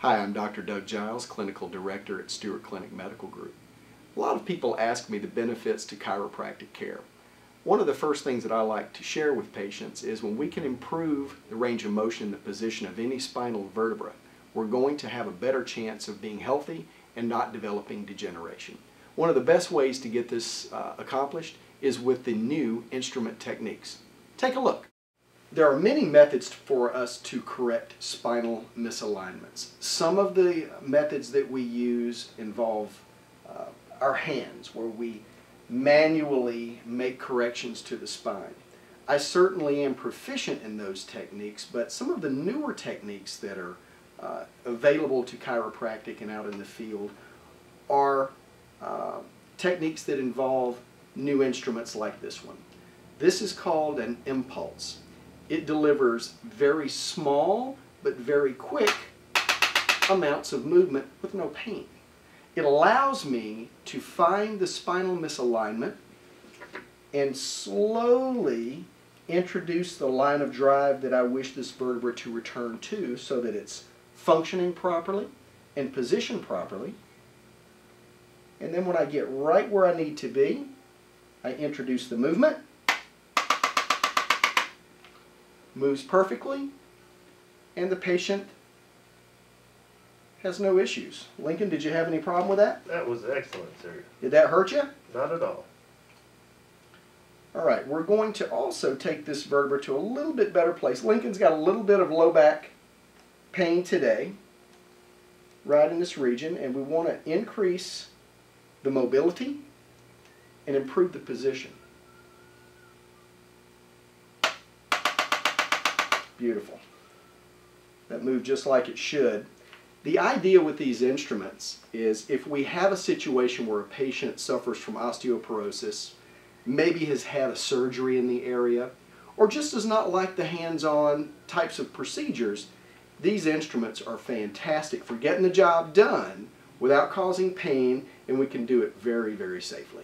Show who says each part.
Speaker 1: Hi, I'm Dr. Doug Giles, Clinical Director at Stewart Clinic Medical Group. A lot of people ask me the benefits to chiropractic care. One of the first things that I like to share with patients is when we can improve the range of motion in the position of any spinal vertebra, we're going to have a better chance of being healthy and not developing degeneration. One of the best ways to get this accomplished is with the new instrument techniques. Take a look. There are many methods for us to correct spinal misalignments. Some of the methods that we use involve our hands, where we manually make corrections to the spine. I certainly am proficient in those techniques, but some of the newer techniques that are available to chiropractic and out in the field are techniques that involve new instruments like this one. This is called an impulse. It delivers very small but very quick amounts of movement with no pain. It allows me to find the spinal misalignment and slowly introduce the line of drive that I wish this vertebra to return to so that it's functioning properly and positioned properly. And then when I get right where I need to be, I introduce the movement. Moves perfectly, and the patient has no issues. Lincoln, did you have any problem with that?
Speaker 2: That was excellent, sir.
Speaker 1: Did that hurt you?
Speaker 2: Not at all.
Speaker 1: All right, we're going to also take this vertebra to a little bit better place. Lincoln's got a little bit of low back pain today, right in this region, and we want to increase the mobility and improve the position. Beautiful. That moved just like it should. The idea with these instruments is if we have a situation where a patient suffers from osteoporosis, maybe has had a surgery in the area, or just does not like the hands-on types of procedures, these instruments are fantastic for getting the job done without causing pain, and we can do it very, very safely.